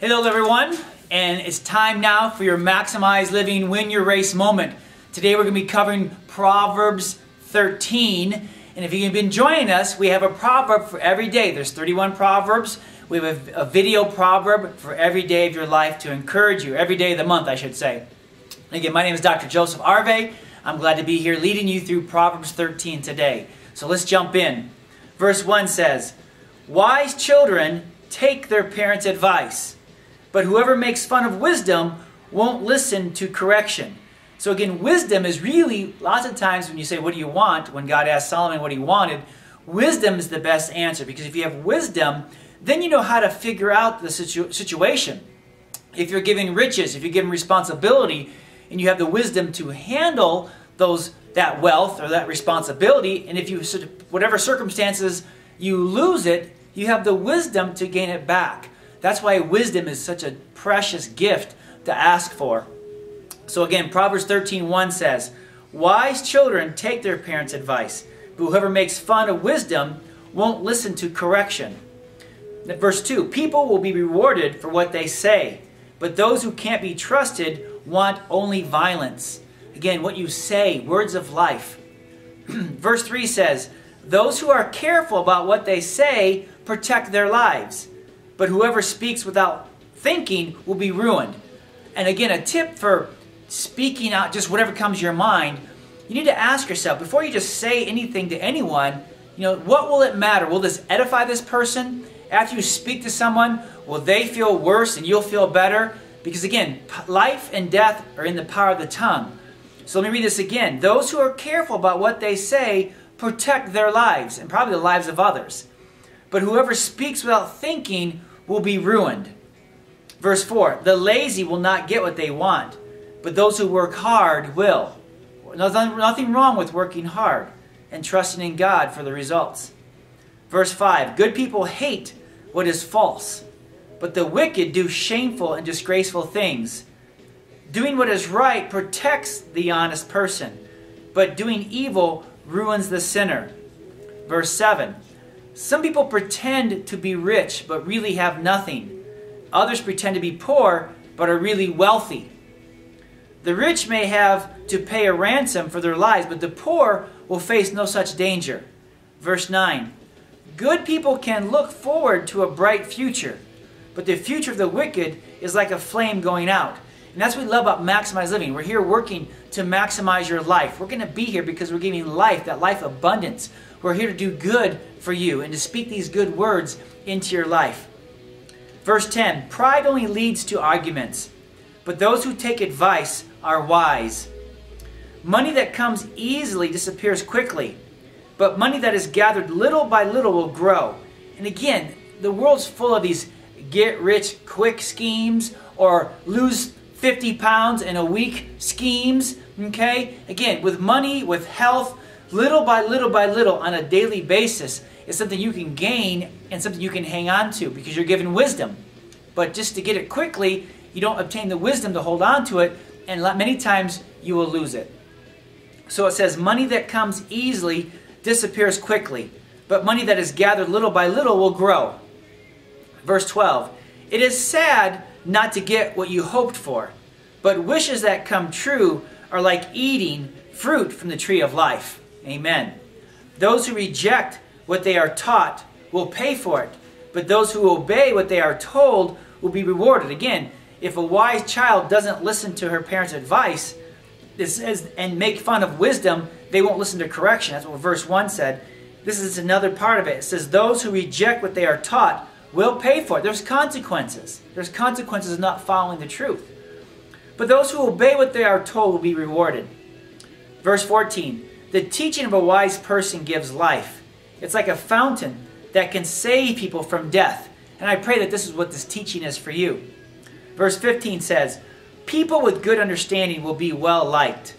Hello everyone, and it's time now for your Maximize Living Win Your Race moment. Today we're going to be covering Proverbs 13, and if you've been joining us, we have a proverb for every day. There's 31 proverbs. We have a video proverb for every day of your life to encourage you, every day of the month I should say. And again, my name is Dr. Joseph Arve. I'm glad to be here leading you through Proverbs 13 today. So let's jump in. Verse 1 says, "Wise children take their parents' advice, but whoever makes fun of wisdom won't listen to correction." So again, wisdom is really, lots of times when you say, what do you want? When God asked Solomon what he wanted, wisdom is the best answer. Because if you have wisdom, then you know how to figure out the situation. If you're giving riches, if you're giving responsibility, and you have the wisdom to handle that wealth or that responsibility, and if you, whatever circumstances you lose it, you have the wisdom to gain it back. That's why wisdom is such a precious gift to ask for. So again, Proverbs 13:1 says, "Wise children take their parents' advice, but whoever makes fun of wisdom won't listen to correction." Verse 2, "People will be rewarded for what they say, but those who can't be trusted want only violence." Again, what you say, words of life. Verse 3 says, "Those who are careful about what they say protect their lives, but whoever speaks without thinking will be ruined." And again, a tip for speaking out just whatever comes to your mind, you need to ask yourself, before you just say anything to anyone, what will it matter? Will this edify this person? After you speak to someone, will they feel worse and you'll feel better? Because again, life and death are in the power of the tongue. So let me read this again. "Those who are careful about what they say protect their lives," and probably the lives of others. "But whoever speaks without thinking will be ruined." Verse 4, "The lazy will not get what they want, but those who work hard will." Nothing wrong with working hard and trusting in God for the results. Verse 5, "Good people hate what is false, but the wicked do shameful and disgraceful things. Doing what is right protects the honest person, but doing evil ruins the sinner." Verse 7, "Some people pretend to be rich, but really have nothing. Others pretend to be poor, but are really wealthy. The rich may have to pay a ransom for their lives, but the poor will face no such danger." Verse 9, "Good people can look forward to a bright future, but the future of the wicked is like a flame going out." And that's what we love about Maximize Living. We're here working to maximize your life. We're going to be here because we're giving life, that life abundance. We're here to do good for you and to speak these good words into your life. Verse 10, "Pride only leads to arguments, but those who take advice are wise. Money that comes easily disappears quickly, but money that is gathered little by little will grow." And again, the world's full of these get-rich-quick schemes or lose 50 pounds in a week schemes, okay? Again, with money, with health, little by little on a daily basis is something you can gain and something you can hang on to because you're given wisdom. But just to get it quickly, you don't obtain the wisdom to hold on to it, and many times you will lose it. So it says, "Money that comes easily disappears quickly, but money that is gathered little by little will grow." Verse 12, "It is sad not to get what you hoped for, but wishes that come true are like eating fruit from the tree of life." Amen. "Those who reject what they are taught will pay for it, but those who obey what they are told will be rewarded." Again, if a wise child doesn't listen to her parents' advice and make fun of wisdom, they won't listen to correction. That's what verse 1 said. This is another part of it. It says, "Those who reject what they are taught will pay for it." There's consequences. There's consequences of not following the truth. "But those who obey what they are told will be rewarded." Verse 14, "The teaching of a wise person gives life. It's like a fountain that can save people from death." And I pray that this is what this teaching is for you. Verse 15 says, "People with good understanding will be well liked,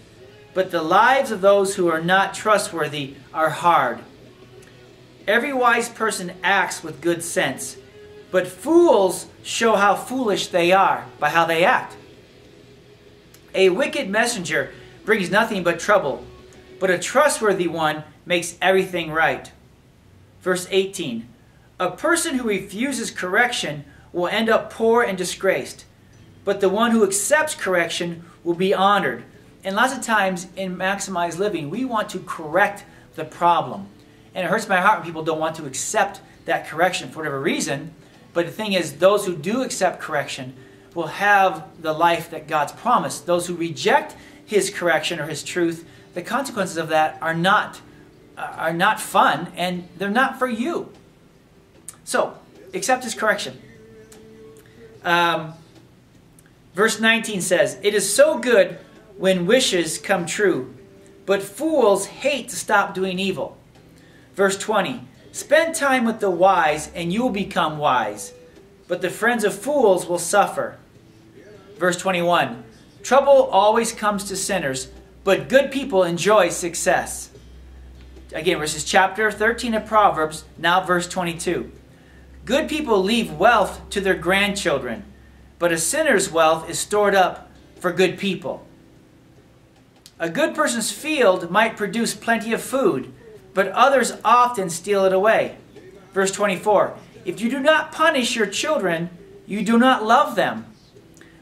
but the lives of those who are not trustworthy are hard. Every wise person acts with good sense, but fools show how foolish they are by how they act. A wicked messenger brings nothing but trouble, but a trustworthy one makes everything right." Verse 18, "A person who refuses correction will end up poor and disgraced. But the one who accepts correction will be honored. And lots of times in Maximize Living, we want to correct the problem. And it hurts my heart when people don't want to accept that correction for whatever reason. But the thing is, those who do accept correction will have the life that God's promised. Those who reject His correction or His truth, the consequences of that are not fun, and they're not for you. So, accept His correction. Verse 19 says, "It is so good when wishes come true, but fools hate to stop doing evil." Verse 20, "Spend time with the wise and you will become wise, but the friends of fools will suffer." Verse 21, "Trouble always comes to sinners, but good people enjoy success." Again, this is chapter 13 of Proverbs, now verse 22. "Good people leave wealth to their grandchildren, but a sinner's wealth is stored up for good people." A good person's field might produce plenty of food, but others often steal it away. Verse 24, "If you do not punish your children, you do not love them.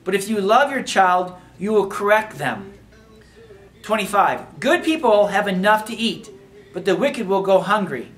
But if you love your child, you will correct them." 25, "Good people have enough to eat, but the wicked will go hungry."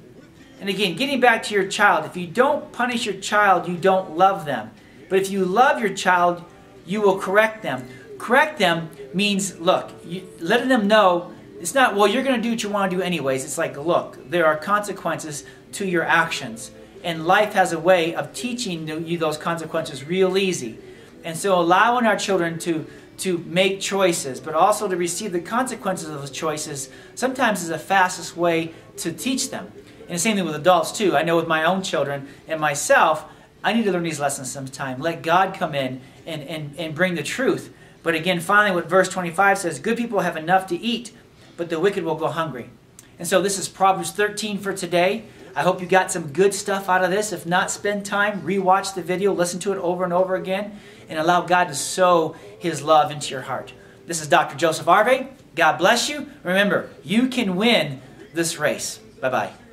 And again, getting back to your child, if you don't punish your child, you don't love them. But if you love your child, you will correct them. Correct them means, look, letting them know, it's not, well, you're going to do what you want to do anyways. It's like, look, there are consequences to your actions. And life has a way of teaching you those consequences real easy. And so allowing our children to make choices, but also to receive the consequences of those choices, sometimes is the fastest way to teach them. And the same thing with adults too. I know with my own children and myself, I need to learn these lessons sometime. Let God come in and bring the truth. But again, finally, what verse 25 says, "Good people have enough to eat, but the wicked will go hungry." And so this is Proverbs 13 for today. I hope you got some good stuff out of this. If not, spend time, rewatch the video, listen to it over and over again, and allow God to sow His love into your heart. This is Dr. Joseph Arve. God bless you. Remember, you can win this race. Bye-bye.